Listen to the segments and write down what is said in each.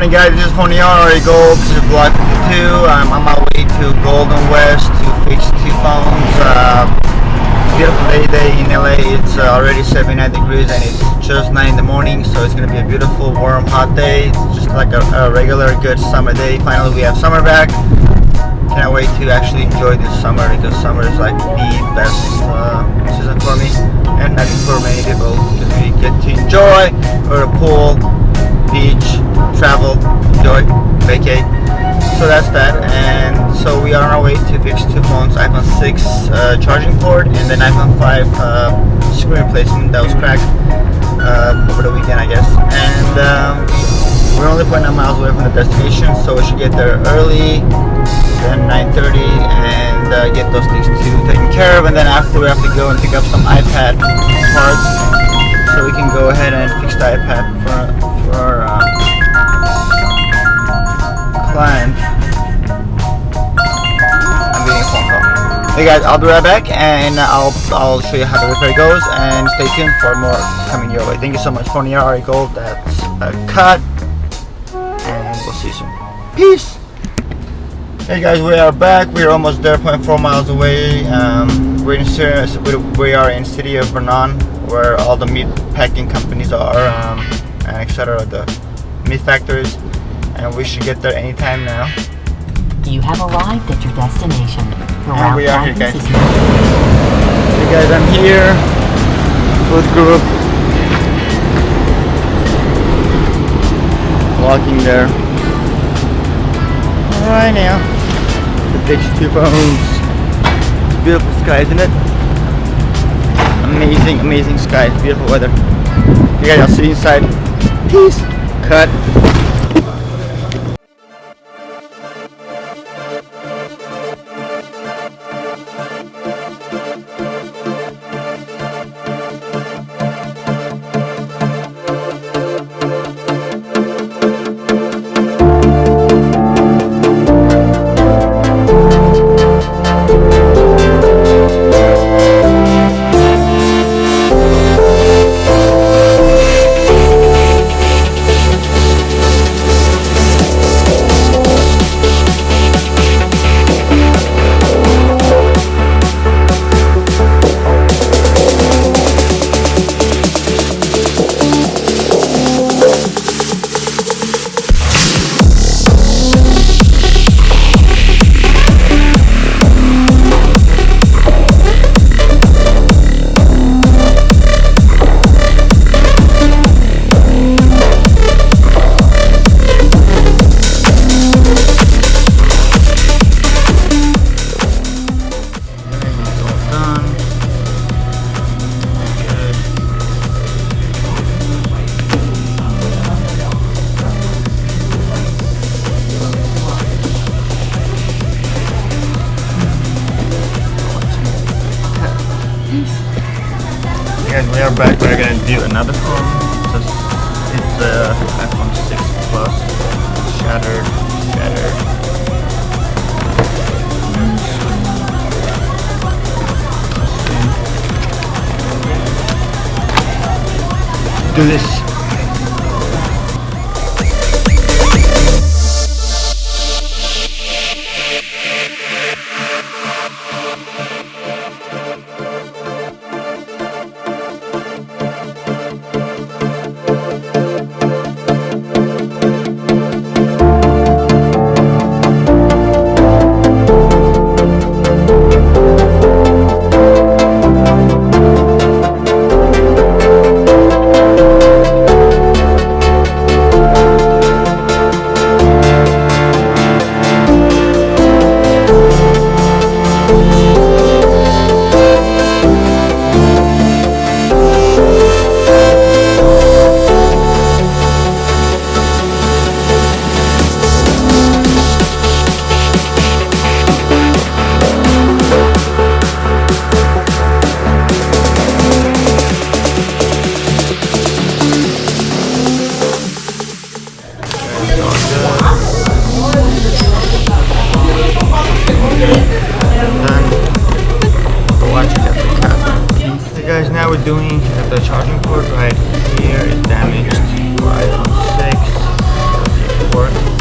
morning, guys. This is PHON-ER Gold. This is vlog 52. I'm on my way to Golden West to fix two phones. Beautiful day in LA. It's already 79 degrees and it's just 9 in the morning, so it's gonna be a beautiful, warm, hot day. It's just like a regular, good summer day. Finally, we have summer back. Can't wait to actually enjoy this summer because summer is like the best season for me, and I think for many people, because we get to enjoy, go to the pool, beach, travel, enjoy, vacate. So that's that. And so we are on our way to fix two phones: iPhone 6 charging port and then iPhone 5 screen replacement that was cracked over the weekend, I guess. And we're only 0.9 miles away from the destination, so we should get there early, then 9:30, and get those things taken care of. And then after, we have to go and pick up some iPad parts, so we can go ahead and fix the iPad for our client. I'm getting a phone call. Hey guys, I'll be right back, and I'll show you how the repair goes, and stay tuned for more coming your way. Thank you so much. PHON-ER Gold. That's a cut, and we'll see you soon. Peace. Hey guys, we are back. We are almost there, 0.4 miles away. We are in city of Vernon, where all the meat packing companies are, and etc. The meat factories, and we should get there anytime now. You have arrived at your destination. And we are here, guys. Hey guys, I'm here. Food group. Walking there. Right now. To fix two phones. Beautiful sky, isn't it? Amazing, amazing sky. Beautiful weather. Okay guys, I'll see you inside. Peace. Cut. Guys, we are back. We're gonna do another phone. It's iPhone 6 Plus. Shattered. Do this. Doing the charging port right here is damaged for iPhone 6. work.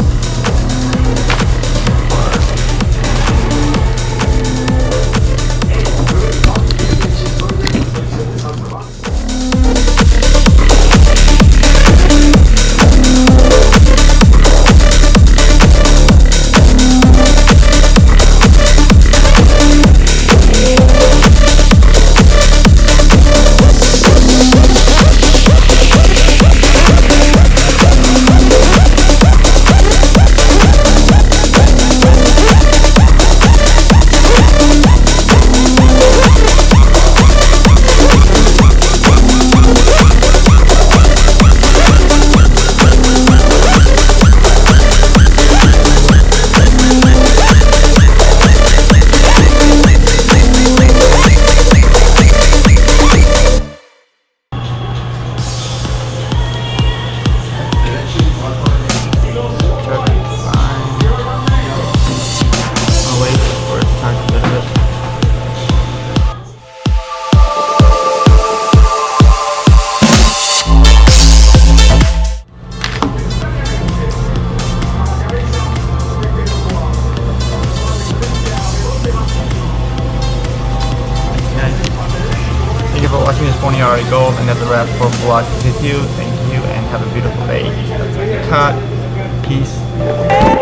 Thank you for watching this PHON-ER Gold, and that's a wrap for vlog 52. Thank you and have a beautiful day. Cut. Peace.